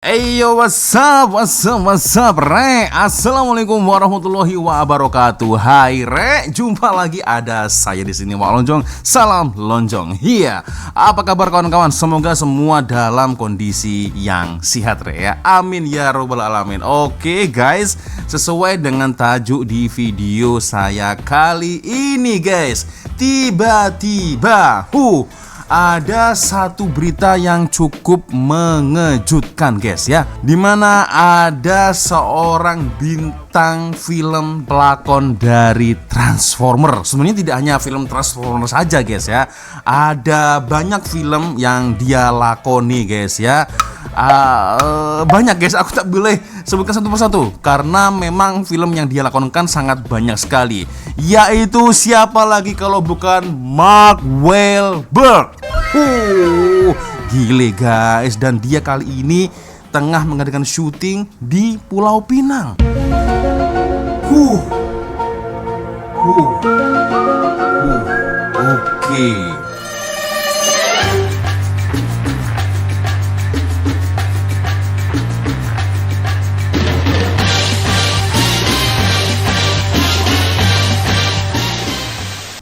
Yo, what's up, Re? Assalamualaikum warahmatullahi wabarakatuh. Hai, Re. Jumpa lagi ada saya di sini, Wak Lonjong. Salam Lonjong. Iya. Apa kabar kawan-kawan? Semoga semua dalam kondisi yang sehat, Re ya. Amin ya robbal alamin. Oke, guys. Sesuai dengan tajuk di video saya kali ini, guys. Tiba-tiba, ada satu berita yang cukup mengejutkan, guys ya, dimana ada seorang bintang film pelakon dari Transformer. Sebenarnya tidak hanya film Transformer saja, guys ya, ada banyak film yang dia lakoni, guys ya. Banyak, guys, aku tak boleh sebutkan satu persatu karena memang film yang dia lakonkan sangat banyak sekali. Yaitu siapa lagi kalau bukan Mark Wahlberg. Gile, guys, dan dia kali ini tengah mengadakan syuting di Pulau Pinang. Oke.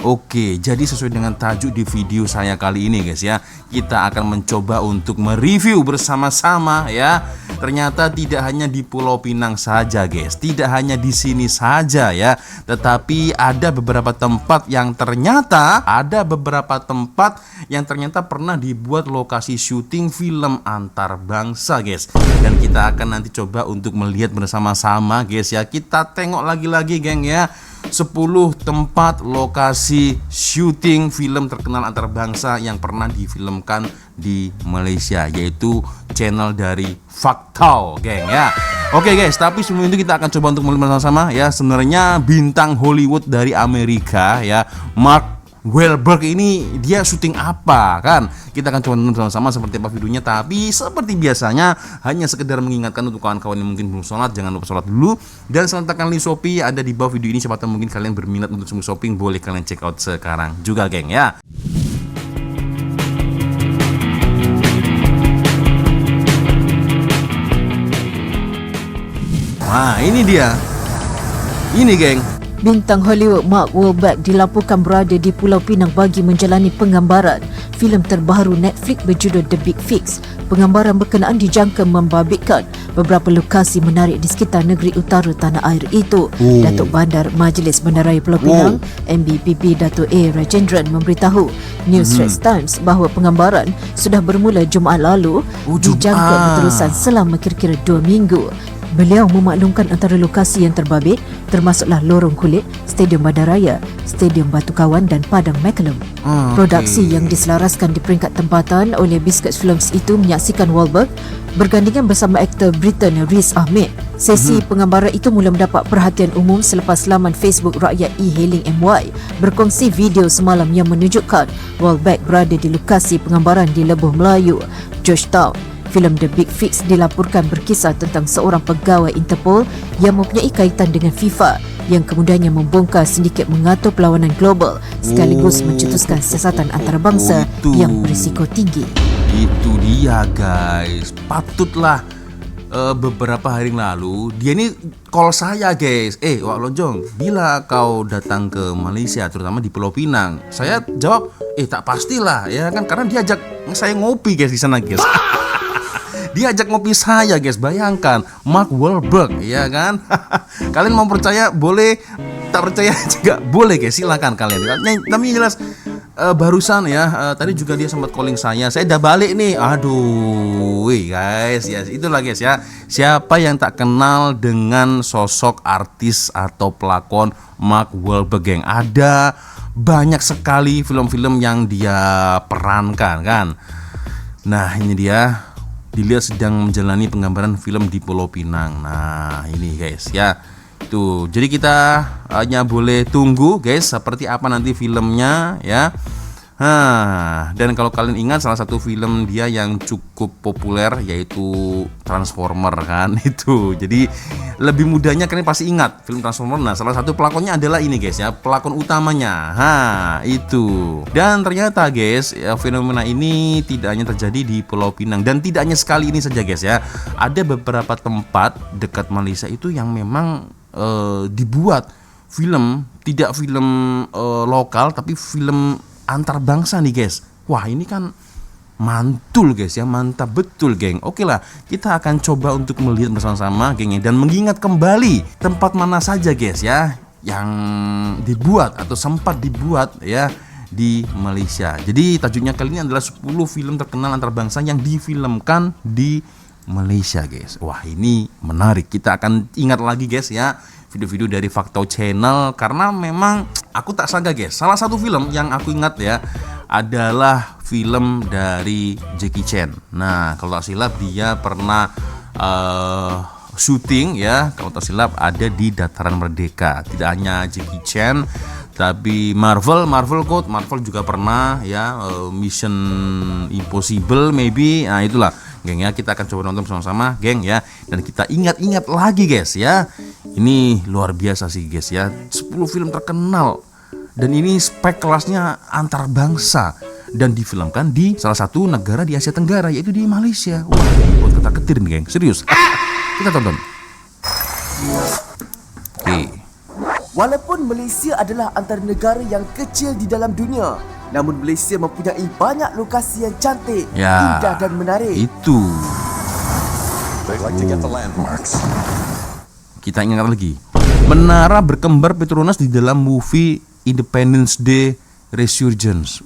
Oke, jadi sesuai dengan tajuk di video saya kali ini, guys ya, kita akan mencoba untuk mereview bersama-sama ya. Ternyata tidak hanya di Pulau Pinang saja, guys, tidak hanya di sini saja ya, tetapi ada beberapa tempat yang ternyata pernah dibuat lokasi syuting film antar bangsa, guys. Dan kita akan nanti coba untuk melihat bersama-sama, guys ya. Kita tengok lagi-lagi, geng ya. 10 tempat lokasi syuting film terkenal antar bangsa yang pernah difilmkan di Malaysia, yaitu channel dari Faktau, geng ya. Oke, guys, tapi sebelum itu kita akan coba untuk melihat bersama-sama ya, sebenarnya bintang Hollywood dari Amerika ya, Mark Wahlberg ini dia syuting apa kan? Kita akan coba nonton sama-sama seperti apa videonya. Tapi seperti biasanya hanya sekedar mengingatkan untuk kawan-kawan yang mungkin belum sholat, jangan lupa sholat dulu. Dan sertakan link Shopee ada di bawah video ini. Siapa tahu mungkin kalian berminat untuk shopping, boleh kalian check out sekarang juga, geng ya. Nah, ini dia. Ini, geng. Bintang Hollywood Mark Wahlberg dilaporkan berada di Pulau Pinang bagi menjalani penggambaran filem terbaru Netflix berjudul The Big Fix. Penggambaran berkenaan dijangka membabitkan beberapa lokasi menarik di sekitar negeri utara tanah air itu. Datuk Bandar Majlis Bandaraya Pulau Pinang, MBPP Datuk A. Rajendran memberitahu News Straits Times bahawa penggambaran sudah bermula Jumaat lalu, dijangka berterusan selama kira-kira 2 minggu. Beliau memaklumkan antara lokasi yang terbabit termasuklah Lorong Kulit, Stadium Bandaraya, Stadium Batu Kawan dan Padang McCallum. Produksi yang diselaraskan di peringkat tempatan oleh Biscuits Films itu menyaksikan Wahlberg bergandingan bersama aktor Britain Riz Ahmed. Sesi penggambaran itu mula mendapat perhatian umum selepas laman Facebook rakyat e-hailing MY berkongsi video semalam yang menunjukkan Wahlberg berada di lokasi penggambaran di Lebuh Melayu, Georgetown. Filem The Big Fix dilaporkan berkisah tentang seorang pegawai Interpol yang mempunyai kaitan dengan FIFA yang kemudiannya membongkar sindiket mengatur perlawanan global sekaligus mencetuskan siasatan antarabangsa yang berisiko tinggi. Itu dia, guys. Patutlah beberapa hari lalu dia ini call saya, guys. Wak Lonjong, bila kau datang ke Malaysia, terutama di Pulau Pinang? Saya jawab, tak pastilah ya kan, karena dia ajak saya ngopi, guys, di sana, guys. Dia ajak ngopi saya, guys. Bayangkan, Mark Wahlberg, ya kan? Kalian mau percaya boleh, tak percaya juga boleh, guys. Silakan kalian. Tapi jelas barusan ya, tadi juga dia sempat calling saya. Saya udah balik nih. Aduh, guys, ya itulah, guys ya. Siapa yang tak kenal dengan sosok artis atau pelakon Mark Wahlberg, geng? Ada banyak sekali film-film yang dia perankan, kan? Nah, ini dia. Dilihat sedang menjalani penggambaran film di Pulau Pinang. Nah, ini, guys ya. Tuh, jadi kita hanya boleh tunggu, guys, seperti apa nanti filmnya ya. Dan kalau kalian ingat salah satu film dia yang cukup populer yaitu Transformer kan itu. Jadi lebih mudahnya kalian pasti ingat film Transformer. Nah, salah satu pelakonnya adalah ini guys ya, pelakon utamanya. Itu. Dan ternyata guys, ya, fenomena ini tidak hanya terjadi di Pulau Pinang dan tidak hanya sekali ini saja guys ya. Ada beberapa tempat dekat Malaysia itu yang memang dibuat film, tidak film lokal tapi film antar bangsa nih guys. Wah, ini kan mantul guys ya, mantap betul geng. Oke lah, kita akan coba untuk melihat bersama-sama geng dan mengingat kembali tempat mana saja guys ya yang dibuat atau sempat dibuat ya di Malaysia. Jadi tajuknya kali ini adalah 10 film terkenal antar bangsa yang difilmkan di Malaysia guys. Wah, ini menarik. Kita akan ingat lagi guys ya video-video dari Faktau Channel, karena memang aku tak sangka guys, salah satu film yang aku ingat ya adalah film dari Jackie Chan. Nah, kalau tak silap dia pernah syuting ya, kalau tak silap ada di Dataran Merdeka. Tidak hanya Jackie Chan tapi Marvel juga pernah ya, Mission Impossible maybe. Nah, itulah geng ya, kita akan coba nonton sama-sama geng ya, dan kita ingat-ingat lagi guys ya. Ini luar biasa sih guys ya, 10 film terkenal dan ini spek kelasnya antar bangsa dan difilmkan di salah satu negara di Asia Tenggara yaitu di Malaysia. Wah, buat ketar-ketir nih geng, serius. Kita tonton. Oke. Walaupun Malaysia adalah antara negara yang kecil di dalam dunia, namun Malaysia mempunyai banyak lokasi yang cantik, Ya, indah dan menarik. Itu. Kita ingat lagi. Menara berkembar Petronas di dalam movie Independence Day Resurgence.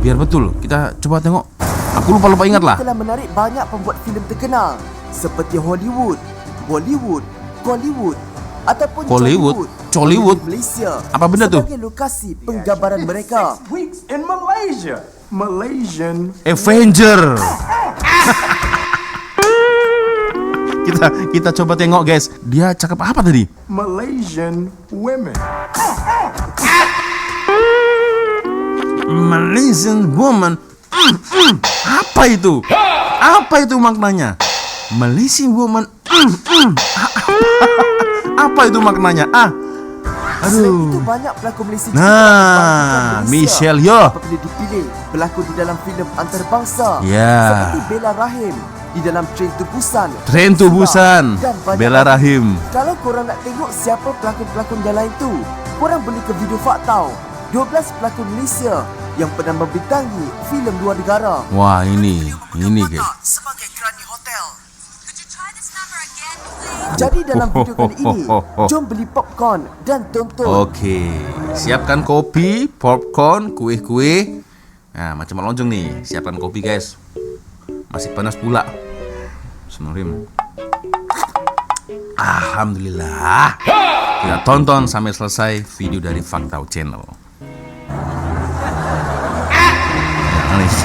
Biar betul. Kita coba tengok. Aku lupa ingat lah. Telah menarik banyak pembuat filem terkenal seperti Hollywood, Bollywood, Collywood ataupun Chollywood. di Malaysia. Apa benda tu? Sebagai lokasi penggambaran mereka. Weeks in Malaysia. Malaysian Avenger. kita coba tengok guys. Dia cakap apa tadi? Malaysian women. Malaysian woman. Apa itu? Apa itu maknanya? Malaysian woman. Apa itu maknanya? Selain itu banyak pelakon Malaysia juga Nah, Michelle Yeoh apabila dipilih berlakon di dalam filem antarabangsa Ya. seperti Bella Rahim di dalam Train to Busan. Train to Busan, Dan banyak Bella lagi. Rahim. Kalau korang nak tengok siapa pelakon-pelakon yang lain tu, korang boleh ke video Faktau 12 pelakon Malaysia yang pernah membintangi filem luar negara. Wah, ini guys. Sebagai Granny Hotel. Jadi dalam video kali ini, jom beli popcorn dan tonton. Oke, siapkan kopi, popcorn, kue-kue. Nah, macam lonjong nih. Siapkan kopi guys. Masih panas pula. Bismillahirrahmanirrahim. Alhamdulillah. Kita tonton sampai selesai video dari Faktau Channel. Nangis.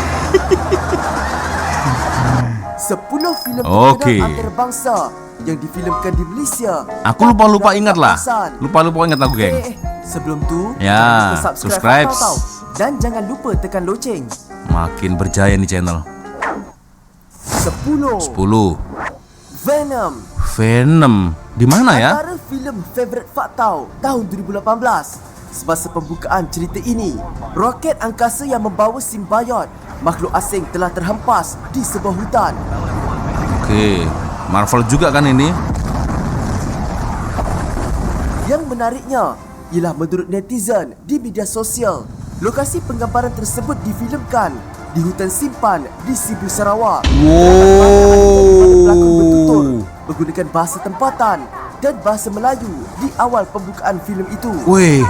10 filem Oke. terkenal antarabangsa yang difilmkan di Malaysia. Aku lupa ingat lah. Lupa ingat aku geng. Sebelum tu, Ya, jangan lupa subscribe. Faktau. Dan jangan lupa tekan loceng. Makin berjaya nih channel. 10. Venom. Di mana ya? Antara filem favorit Faktau tahun 2018. Semasa pembukaan cerita ini, roket angkasa yang membawa simbiot makhluk asing telah terhempas di sebuah hutan. Oke, Marvel juga kan ini? Yang menariknya ialah menurut netizen di media sosial, lokasi penggambaran tersebut difilmkan di hutan simpan di Sibu Sarawak. Pelakon bertutur menggunakan bahasa tempatan dan bahasa Melayu di awal pembukaan filem itu. Weh,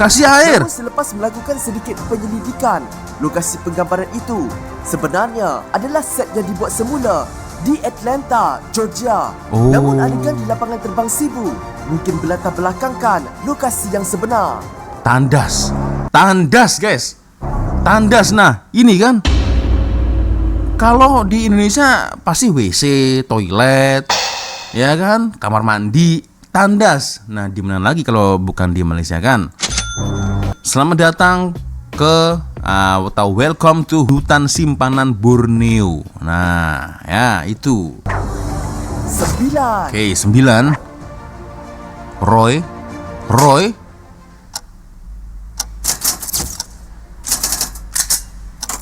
kasih air. Namun selepas melakukan sedikit penyelidikan, lokasi penggambaran itu sebenarnya adalah set yang dibuat semula di Atlanta, Georgia. Oh. Namun adegan di lapangan terbang Sibu mungkin berlatar belakangkan lokasi yang sebenar. Tandas guys. Tandas, nah ini kan. Kalau di Indonesia pasti WC, toilet, ya kan, kamar mandi, tandas. Nah di mana lagi kalau bukan di Malaysia kan? Selamat datang ke atau welcome to hutan simpanan Borneo. Nah, ya itu. 9. Oke, 9. Roy.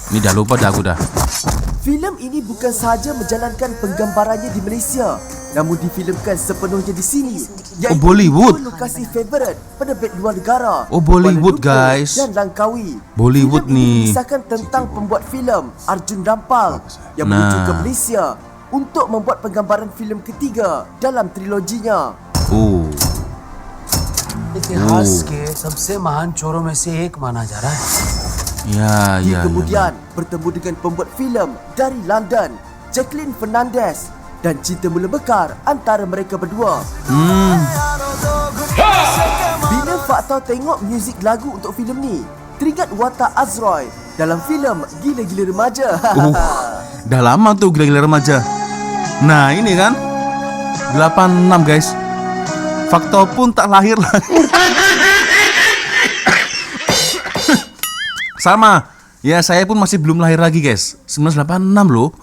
Ini dah lupa dah aku dah. Filem ini bukan sahaja menjalankan penggambarannya di Malaysia, namun difilmkan sepenuhnya di sini. Iaitu Bollywood. dua lokasi favourite penerbit luar negara. Oh, Bollywood, Kuala Lumpur guys. Dan Langkawi. Bollywood Filem ini nih. mengisahkan tentang pembuat filem Arjun Rampal yang menuju ke Malaysia untuk membuat penggambaran filem ketiga dalam triloginya. Oh. इतिहास के सबसे महान चोरों में से एक माना जा रहा है। Ya, Dia ya. kemudian bertemu dengan pembuat filem dari London, Jacqueline Fernandez, dan cinta mula bekar antara mereka berdua. Bila Fak Tau tengok muzik lagu untuk filem ni, teringat watak Azroy dalam filem Gila-Gila Remaja. Dah lama tuh gila-gila remaja. Nah, ini kan 86 guys. Fakta pun tak lahir lagi. Sama. Ya, saya pun masih belum lahir lagi guys. 1986 loh.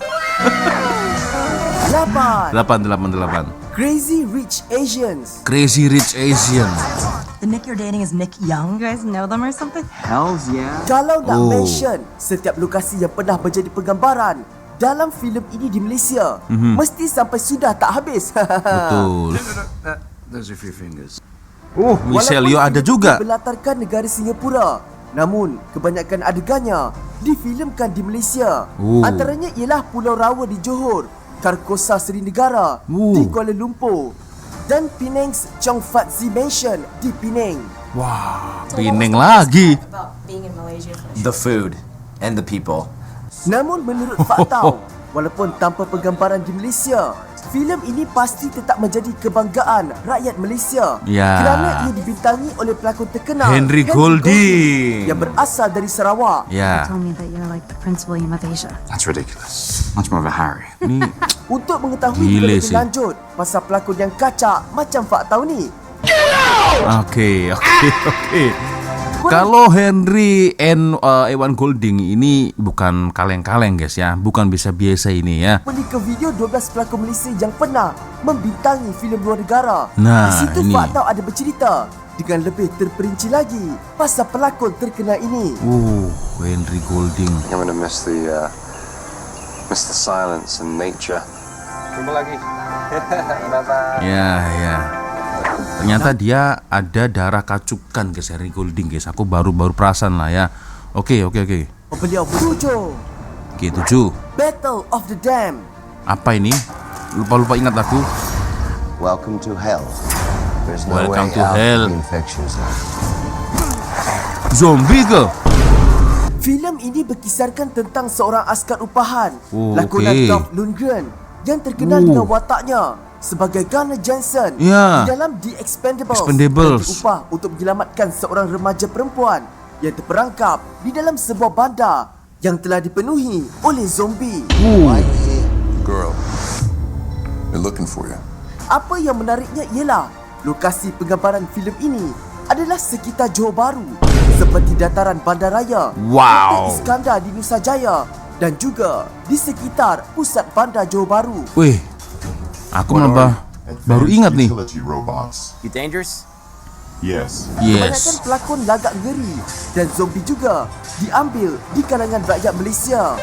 8. 888. Crazy Rich Asians. Crazy Rich Asian. The Nick you're dating is Nick Young. You guys know them or something? Kalau nak Oh. mention setiap lokasi yang pernah menjadi penggambaran dalam filem ini di Malaysia, mesti sampai sudah tak habis. Betul. There's a few fingers. Oh, Michelle Yeoh ada filem juga. ini berlatarkan negara Singapura, namun kebanyakan adegannya difilmkan di Malaysia. Oh. Antaranya ialah Pulau Rawa di Johor, Karkosa Seri Negara di Kuala Lumpur, dan Penang's Chong Fat Zi Mansion di Penang. Wah, Penang lagi. About being in Malaysia. The food and the people. Namun menurut Fak Tau, walaupun tanpa penggambaran di Malaysia, filem ini pasti tetap menjadi kebanggaan rakyat Malaysia Ya. kerana ia dibintangi oleh pelakon terkenal Henry Golding. yang berasal dari Sarawak. Ya. Told me that you're like the Prince William of Asia. That's ridiculous. Much more of a Harry. Ini Untuk mengetahui Gila lebih sih. lanjut pasal pelakon yang kacak macam Fak Tau ni, Oke. Kalau Henry Ewan Golding ini bukan kaleng-kaleng guys ya, bukan biasa-biasa ini ya. pergi ke video 12 pelakon Malaysia yang pernah membintangi filem luar negara. Nah, Di situ ini. Fak Tau ada bercerita dengan lebih terperinci lagi pasal pelakon terkenal ini. Henry Golding. I'm gonna miss the silence and nature. Ya. Ternyata dia ada darah kacukan guys, Henry Golding guys. Aku baru perasan lah ya. Oke. Beliau bertujuh Oke, 7. Battle of the Dam. Apa ini? Lupa ingat aku. Welcome to hell. There's no Welcome way to out hell. of the infection zone. Zombie ke? Filem ini berkisarkan tentang seorang askar upahan, Oh, lakonan okey. Dolph Lundgren yang terkenal dengan wataknya sebagai Gunnar Johnson Ya. di dalam The Expendables, Expendables. yang diupah untuk menyelamatkan seorang remaja perempuan yang terperangkap di dalam sebuah bandar yang telah dipenuhi oleh zombie. Girl, they're looking for you. Apa yang menariknya ialah lokasi penggambaran filem ini adalah sekitar Johor Bahru, seperti dataran bandaraya Wow. Hotel Iskandar di Nusa Jaya dan juga di sekitar pusat bandar Johor Bahru. Wih, aku baru ingat nih. Utility robots. You dangerous? Yes. Kebanyakan Yes. pelakon lagak ngeri dan zombie juga diambil di kalangan rakyat Malaysia.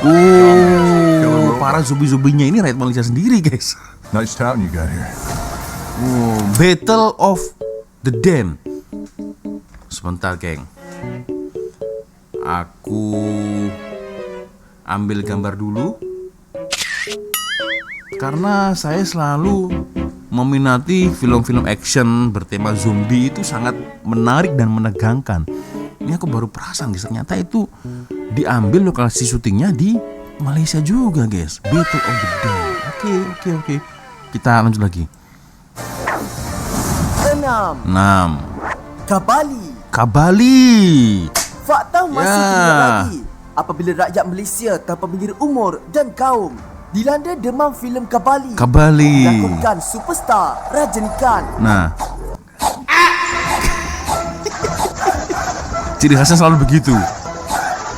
Para zombie-zombinya ini rakyat Malaysia sendiri guys. Nice town you got here. Battle of the Dam. Sebentar, geng. Aku ambil gambar dulu. Karena saya selalu meminati film-film action bertema zombie itu sangat menarik dan menegangkan. Ini aku baru perasan guys, ternyata itu diambil lokasi syutingnya di Malaysia juga guys. Battle of the Dam. Oke. Kita lanjut lagi. 6. 6. Kabali. Kabali. Fakta masih Ya. teringat lagi apabila rakyat Malaysia tanpa mengira umur dan kaum dilanda demam filem Kabali. Kabali. Dilakonkan superstar Rajinikanth. Nah, Ciri khasnya selalu begitu.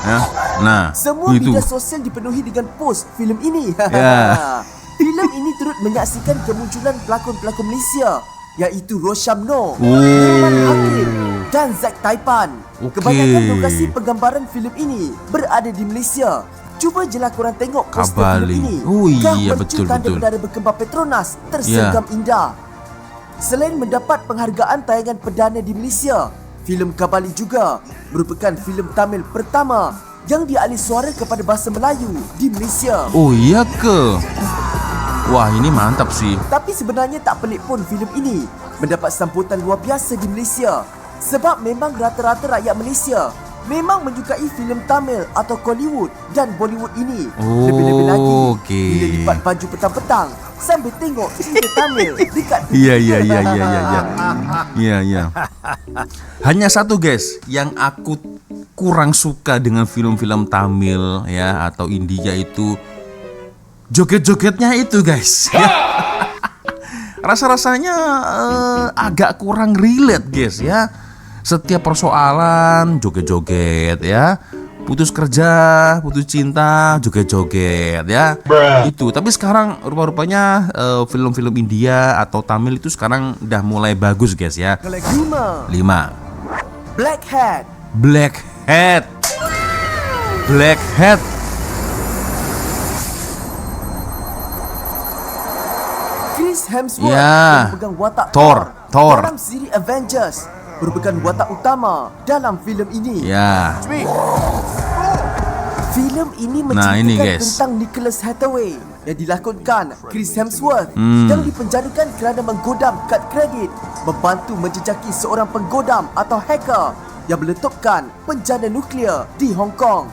Ya. Nah, Semua itu. media sosial dipenuhi dengan post filem ini. Ya. Filem ini turut menyaksikan kemunculan pelakon-pelakon Malaysia, iaitu Roshamno, Oh. Nurman Hakim dan Zack Taipan. Okey. Kebanyakan lokasi penggambaran filem ini berada di Malaysia. Cuba jelah korang tengok poster Kabali. filem ini. Oh, Kah iya, mercu betul, tanda betul. berdarah berkembang Petronas tersenggam indah. Selain mendapat penghargaan tayangan perdana di Malaysia, filem Kabali juga merupakan filem Tamil pertama yang dialih suara kepada bahasa Melayu di Malaysia. Oh iya ke? Wah, ini mantap sih. Tapi sebenarnya tak pelik pun filem ini mendapat sambutan luar biasa di Malaysia, sebab memang rata-rata rakyat Malaysia memang menyukai filem Tamil atau Kollywood dan Bollywood ini. Oh, Lebih-lebih lagi okey. bila lipat baju petang-petang sambil tengok cerita Tamil dekat Iya. Iya. Hanya satu guys yang aku kurang suka dengan film-film Tamil ya atau India itu joget-jogetnya itu guys. Ya. Rasa-rasanya agak kurang relate guys ya. Setiap persoalan joget-joget ya. Putus kerja, putus cinta, joget-joget ya. Itu. Tapi sekarang rupa-rupanya film-film India atau Tamil itu sekarang udah mulai bagus guys ya. 5. 5. Black Hat. Black Hat. Black Hat. Chris Hemsworth Ya. yang memegang watak Thor. dalam siri Avengers merupakan watak utama dalam filem ini. Ya. Filem ini Nah, ini, menceritakan guys. tentang Nicholas Hathaway yang dilakonkan Chris Hemsworth yang dipenjarakan kerana menggodam kad kredit, membantu menjejaki seorang penggodam atau hacker yang meletupkan penjara nuklear di Hong Kong.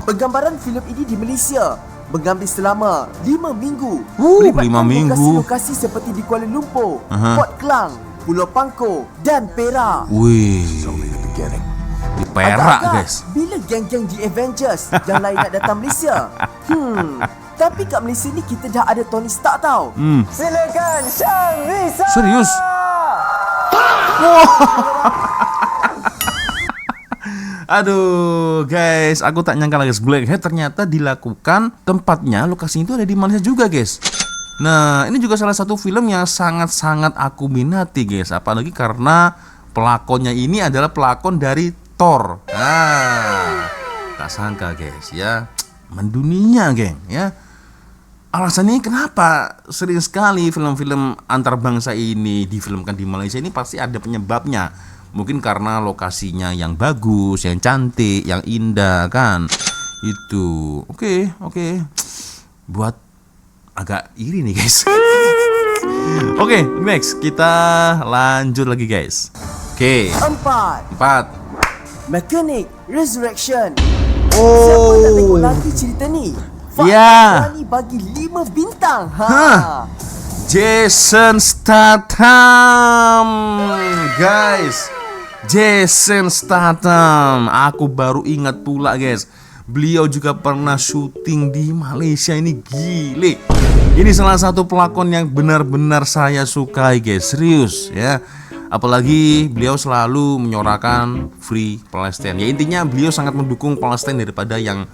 Penggambaran filem ini di Malaysia mengambil selama 5 minggu. 5 minggu. Lokasi-lokasi seperti di Kuala Lumpur, Port Klang, Pulau Pangkor dan Perak. Wih. Di Perak Agak-agak, guys. bila geng-geng di Avengers yang lain nak datang Malaysia? Tapi kat Malaysia ni kita dah ada Tony Stark tau. Silakan Syam Risa. Serius? Aduh guys, aku tak nyangka guys, Black Hat ternyata dilakukan tempatnya, lokasinya itu ada di Malaysia juga guys. Nah, ini juga salah satu film yang sangat-sangat aku minati guys, apalagi karena pelakonnya ini adalah pelakon dari Thor. Nah, tak sangka guys ya, mendunia geng ya. Alasannya kenapa sering sekali film-film antar bangsa ini difilmkan di Malaysia ini pasti ada penyebabnya. Mungkin karena lokasinya yang bagus, yang cantik, yang indah kan. Itu. Oke. Buat agak iri nih guys. Oke, next kita lanjut lagi guys. Oke. 4. Mechanic Resurrection. Oh. Siapa tak tengok lagi cerita ni? Ya. Berani bagi 5 bintang. Jason Statham, guys. Jason Statham. Aku baru ingat pula, guys. Beliau juga pernah syuting di Malaysia. Ini gile. Ini salah satu pelakon yang benar-benar saya sukai, guys. Serius, ya. Apalagi beliau selalu menyorakan Free Palestine. Ya intinya beliau sangat mendukung Palestine daripada yang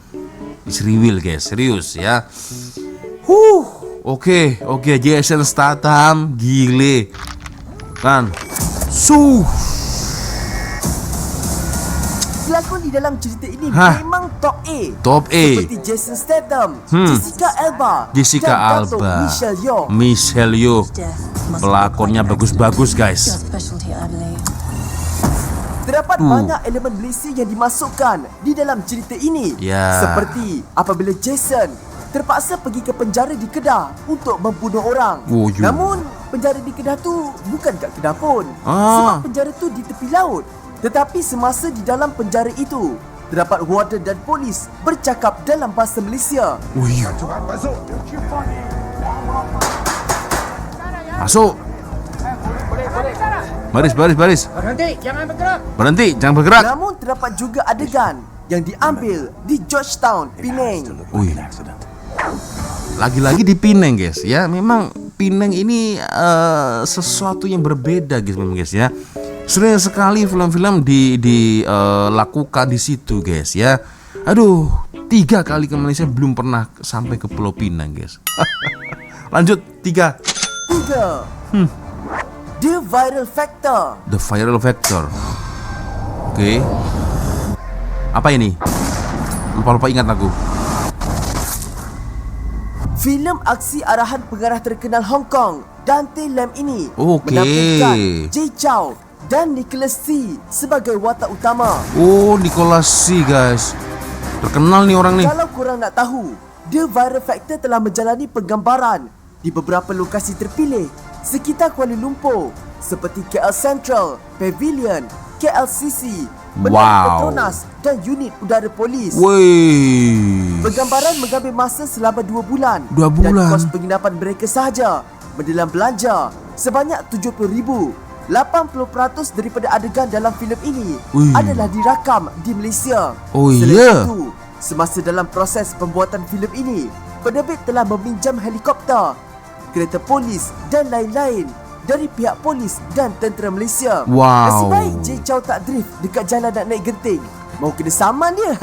Israel, guys. Serius, ya. Oke, Jason Statham gile. Kan. Pelakon di dalam cerita ini memang top A. Top A. Seperti Jason Statham, Jessica Alba, Jessica dan Dato' Alba, Michelle Yeoh. Michelle Yeoh. Pelakonnya bagus-bagus, guys. Terdapat banyak elemen Malaysia yang dimasukkan di dalam cerita ini. Ya. Seperti apabila Jason terpaksa pergi ke penjara di Kedah untuk membunuh orang. Oh, you. Namun penjara di Kedah tu bukan kat Kedah pun. Ah. Sebab penjara tu di tepi laut. Tetapi semasa di dalam penjara itu, terdapat warden dan polis bercakap dalam bahasa Malaysia. Oh, you. Masuk. Baris. Berhenti, jangan bergerak. Namun terdapat juga adegan yang diambil di Georgetown, Penang. Wih. Lagi-lagi di Penang, guys. Ya, memang Pinang ini sesuatu yang berbeda guys, memang guys ya. Sering sekali film-film dilakukan di situ guys ya. Aduh, 3 kali ke Malaysia belum pernah sampai ke Pulau Pinang guys. Lanjut 3. 3. The Viral Factor. The Viral Factor. Oke. Apa ini? Lupa ingat aku. Filem aksi arahan pengarah terkenal Hong Kong, Dante Lam ini Okey. menampilkan Jay Chow dan Nicholas Tse sebagai watak utama. Oh, Nicholas Tse guys. Terkenal nih orang nih. Kalau korang nak tahu, The Viral Factor telah menjalani penggambaran di beberapa lokasi terpilih sekitar Kuala Lumpur seperti KL Central, Pavilion, KLCC, Bandar Petronas dan unit udara polis. Woi. Penggambaran mengambil masa selama 2 bulan. 2 bulan. Dan kos penginapan mereka sahaja mendalam belanja sebanyak RM70,000. 80% daripada adegan dalam filem ini adalah dirakam di Malaysia. Oh, Selain ya? itu, semasa dalam proses pembuatan filem ini, penerbit telah meminjam helikopter, kereta polis dan lain-lain dari pihak polis dan tentera Malaysia. Wow. Nasib baik Jay Chow tak drift dekat jalan nak naik genting. Mau kena saman dia.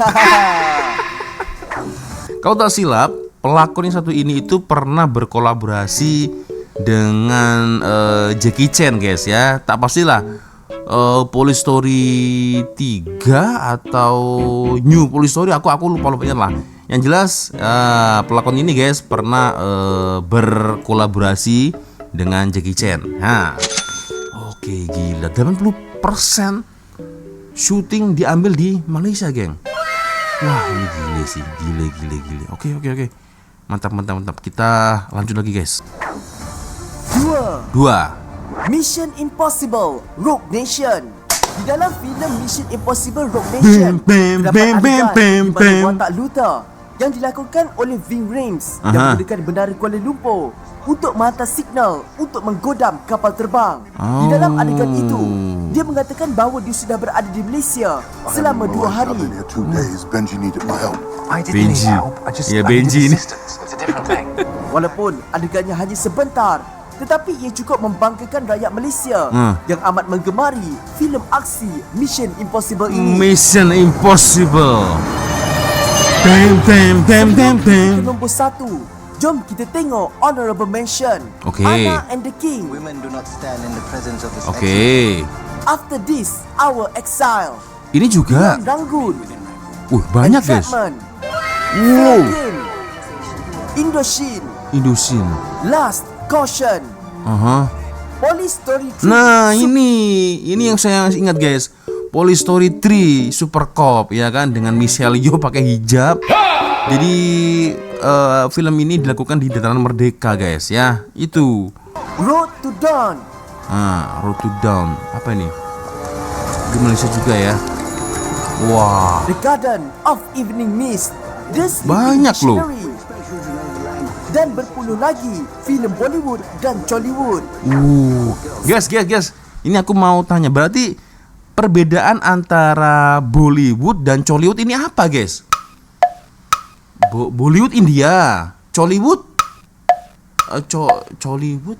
Kalau tak silap, pelakon yang satu ini itu pernah berkolaborasi dengan Jackie Chan guys ya. Tak pastilah Police Story 3 atau New Police Story, aku lupa ingat lah. Yang jelas pelakon ini guys pernah berkolaborasi dengan Jackie Chan. Oke, gila. 80% syuting diambil di Malaysia, geng. Wah, ini gile sih. Gile. Oke. Mantap. Kita lanjut lagi, guys. 2. 2. Mission Impossible Rogue Nation. Di dalam filem Mission Impossible Rogue Nation terdapat adegan di mana watak Luther yang dilakukan oleh Ving Rhames yang menggunakan Bandara Kuala Lumpur untuk menghantar signal untuk menggodam kapal terbang. Di dalam adegan itu, dia mengatakan bahawa dia sudah berada di Malaysia selama 2 hari. I've been here 2 days. Benji needed my help. I didn't need Benji. help. I just Ya, I needed Benji ni. assistance. It's a different thing. Walaupun adegannya hanya sebentar, tetapi ia cukup membanggakan rakyat Malaysia yang amat menggemari filem aksi Mission Impossible ini. Mission Impossible. Ke nombor 1. Jom kita tengok honorable mention. Okey. Anna and the King. Women do not stand in the presence of this Oke. After This, Our Exile. Ini juga. Ranggun. Banyak guys. Entrapment. Wow. Game. Indochine. Indosin. Last Caution. Police Story 3. Nah, ini yang saya ingat guys. Police Story 3 Super Cop ya kan, dengan Michelle Yeoh pakai hijab. Jadi film ini dilakukan di Dataran Merdeka guys ya. Itu. Road to Dawn. Road to Dawn. Apa ini? Di Malaysia juga ya. Wah. The Garden of Evening Mist. The Sleeping Banyak loh. Dictionary. Dan berpuluh lagi filem Bollywood dan Chollywood. Guys. Ini aku mau tanya, berarti perbedaan antara Bollywood dan Chollywood ini apa, guys? Bollywood India, Chollywood Chollywood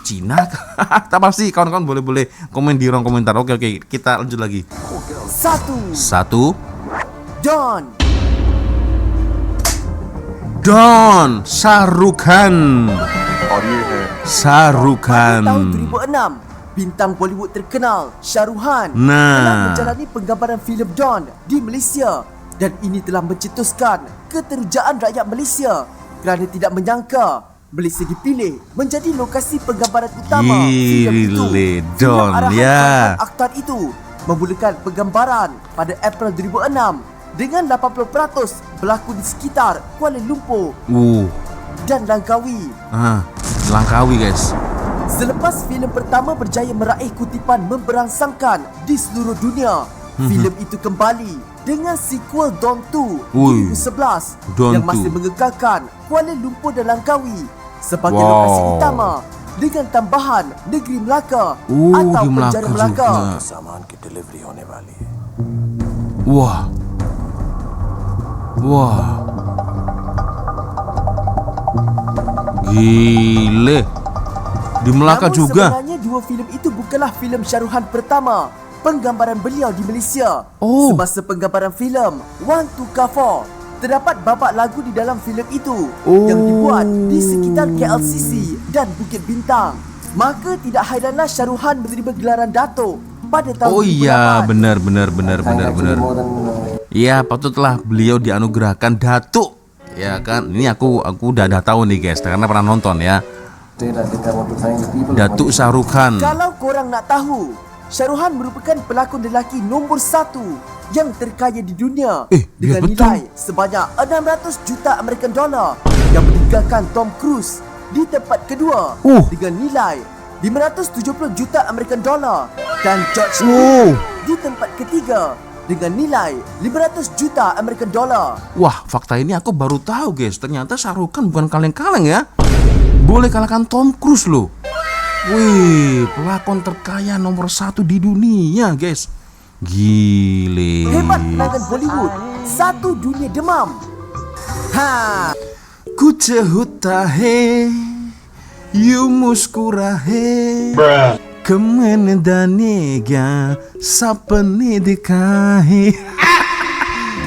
Cina. Tak pasti, kawan-kawan boleh komen di ruang komentar. Oke, kita lanjut lagi. 1. Dawn, Shah Rukh Khan. Tahun 2006, bintang Bollywood terkenal Shah Rukh Khan telah menjalani penggambaran filem Dawn di Malaysia, dan ini telah mencetuskan keterujaan rakyat Malaysia kerana tidak menyangka Malaysia dipilih menjadi lokasi penggambaran utama filem itu. Dawn, arahan ya. Farhan Akhtar itu memulakan penggambaran pada April 2006 dengan 80% berlaku di sekitar Kuala Lumpur dan Langkawi. Langkawi guys. Selepas filem pertama berjaya meraih kutipan memberangsangkan di seluruh dunia, filem itu kembali dengan sequel Dawn 2 2011 Dawn yang masih 2. mengekalkan Kuala Lumpur dan Langkawi sebagai lokasi utama dengan tambahan Negeri Melaka atau di Melaka Penjara Melaka. juga. Wah. Gile. Di Melaka Namun juga. sebenarnya dua filem itu bukanlah filem Shah Rukh Khan pertama penggambaran beliau di Malaysia. Oh. Semasa penggambaran filem One to Kafor, terdapat babak lagu di dalam filem itu Oh. yang dibuat di sekitar KLCC dan Bukit Bintang. Maka tidak hairanlah Shah Rukh Khan menerima gelaran Datuk pada tahun Oh iya, 2008. benar. Iya, patutlah beliau dianugerahkan Datuk. Ya kan, ini aku udah tahu nih guys, karena pernah nonton ya. Datuk Shah Rukh Khan. Kalau korang nak tahu, Shah Rukh Khan merupakan pelakon lelaki nombor 1 yang terkaya di dunia dia dengan betul. nilai sebanyak 600 juta American dollar yang meninggalkan Tom Cruise di tempat kedua dengan nilai 570 juta American dollar dan George Clooney di tempat ketiga dengan nilai 500 juta American dollar. Wah, fakta ini aku baru tahu guys. Ternyata Shah Rukh Khan bukan kaleng-kaleng ya. Boleh kalahkan Tom Cruise loh. Wih, pelakon terkaya nomor 1 di dunia guys. Gile. Hebat pelakon Bollywood, satu dunia demam. Ha. Kuch hota hai, you muskura hai. Kamane danega, sapne dikhahe.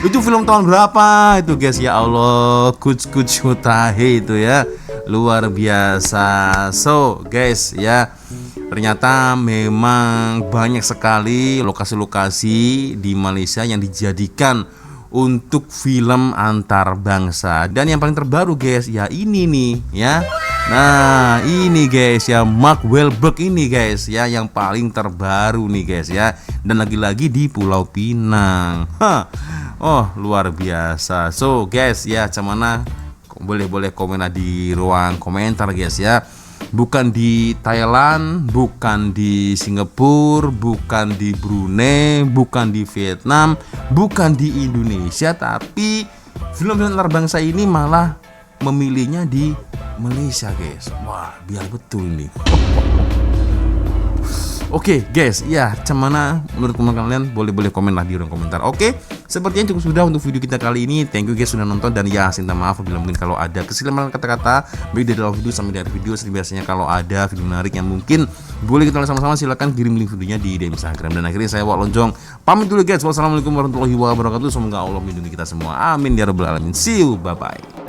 Itu film tahun berapa itu guys? Ya Allah, Kuch hota hai itu ya. Luar biasa. So guys ya, ternyata memang banyak sekali lokasi-lokasi di Malaysia yang dijadikan untuk film antar bangsa. Dan yang paling terbaru guys, ya ini nih ya. Nah ini guys ya, Mark Wahlberg ini guys ya, yang paling terbaru nih guys ya. Dan lagi-lagi di Pulau Pinang. Oh luar biasa. So guys ya, cuman boleh komen di ruang komentar guys ya. Bukan di Thailand, bukan di Singapura, bukan di Brunei, bukan di Vietnam, bukan di Indonesia, tapi film-film antar bangsa ini malah memilihnya di Malaysia guys. Wah, biar betul nih. Oke guys, ya cuman menurut kalian boleh komen lah di ruang komentar. Oke, sepertinya cukup sudah untuk video kita kali ini. Thank you guys sudah nonton, dan ya minta maaf apabila mungkin kalau ada kesalahan kata-kata baik dari dalam video sampai dari video. Seperti biasanya kalau ada video menarik yang mungkin boleh kita lihat sama-sama, silahkan kirim link videonya di DM Instagram. Dan akhirnya saya Wak Lonjong pamit dulu guys. Wassalamualaikum warahmatullahi wabarakatuh. Semoga Allah melindungi kita semua. Amin ya rabbal alamin. See you, bye bye.